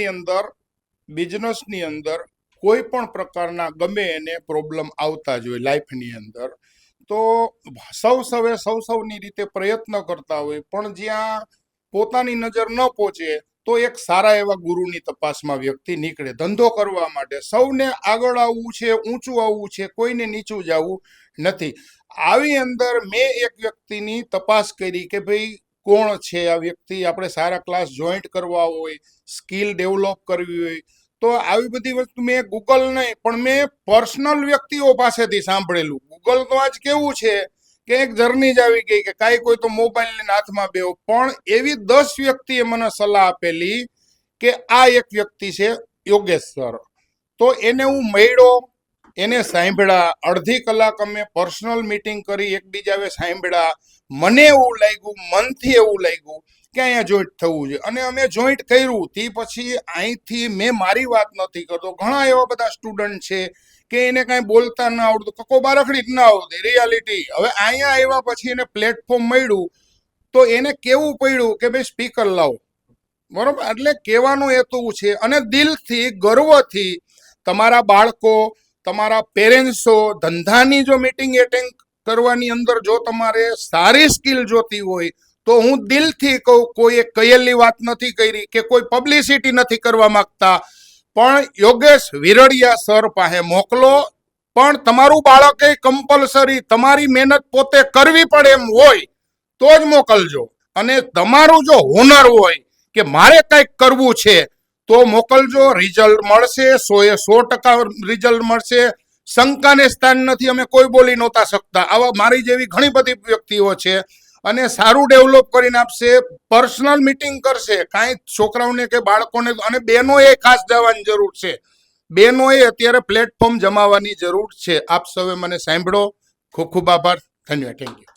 અંદર બિઝનેસની અંદર કોઈ પણ પ્રકારના ગમે એને પ્રોબ્લેમ આવતા જ હોય લાઈફની અંદર, તો સૌની રીતે પ્રયત્ન કરતા હોય, પણ જ્યાં પોતાની નજર ન પહોંચે તો એક સારા એવા ગુરુની તપાસમાં વ્યક્તિ નીકળે ધંધો કરવા માટે. સૌને આગળ આવવું છે, ઊંચું આવવું છે, કોઈને નીચું જવું નથી. આવી અંદર મેં એક વ્યક્તિની તપાસ કરી કે ભાઈ કોણ છે આ વ્યક્તિ, આપણે સારા ક્લાસ જોઈન્ટ કરવા હોય, સ્કિલ ડેવલપ કરવી હોય, તો આવી બધી વસ્તુ મેં ગૂગલ નહીં પણ મેં પર્સનલ વ્યક્તિઓ પાસેથી સાંભળેલું. ગૂગલ તો આજ કેવું છે કે એક જર્ની જ આવી ગઈ કે કાંઈ કોઈ તો મોબાઈલ લઈને હાથમાં બેહો, પણ એવી 10 વ્યક્તિએ મને સલાહ આપેલી કે આ એક વ્યક્તિ છે યોગેશ સર. તો એને હું મળ્યો, એને સાંભળ્યા, અડધી કલાક અમે પર્સનલ મીટિંગ કરી, એકબીજાએ સાંભળ્યા. મને એવું લાગ્યું, મનથી એવું લાગ્યું કે અહીંયા જોઈન્ટ થવું છે, અને અમે જોઈન્ટ કર્યું. તે પછી અહીંથી મેં મારી વાત નથી કરતો, ઘણા એવા બધા સ્ટુડન્ટ છે કે એને કાંઈ બોલતા ન આવડતું, કકો બારખડી જ ના આવડતી, રિયાલિટી. હવે અહીંયા આવ્યા પછી એને પ્લેટફોર્મ મળ્યું તો એને કેવું પડ્યું કે ભાઈ સ્પીકર લાવો, બરોબર. એટલે કહેવાનો હેતુ છે, અને દિલથી ગર્વથી તમારા બાળકો, તમારા પેરેન્ટ્સો, ધંધાની જો મીટિંગ એટેન્ડ કરવાની અંદર જો તમારે સારી સ્કિલ જોતી હોય તો હું દિલથી કહું, કોઈએ કહેલી વાત નથી કરી કે કોઈ પબ્લિસિટી નથી કરવા માંગતા, પણ યોગેશ વિરડિયા સર પાસે મોકલો. પણ તમારું બાળક એ કમ્પલસરી તમારી મહેનત પોતે કરવી પડે એમ હોય તો જ મોકલજો. અને તમારું જો હુનર હોય કે મારે કંઈક કરવું છે તો મોકલજો, રિઝલ્ટ મળશે, 100% રિઝલ્ટ મળશે. શંકાને સ્થાન નથી, અમે કોઈ બોલી નહોતા શકતા. આવા મારી જેવી ઘણી બધી વ્યક્તિઓ છે, અને સારું ડેવલપ કરીને આપશે, પર્સનલ મીટિંગ કરશે. કાંઈ છોકરાઓને કે બાળકોને, અને બહેનોએ ખાસ જવાની જરૂર છે. બહેનોએ અત્યારે પ્લેટફોર્મ જમાવવાની જરૂર છે. આપ સૌએ મને સાંભળો. ખૂબ ખૂબ આભાર. ધન્યવાદ. Thank you.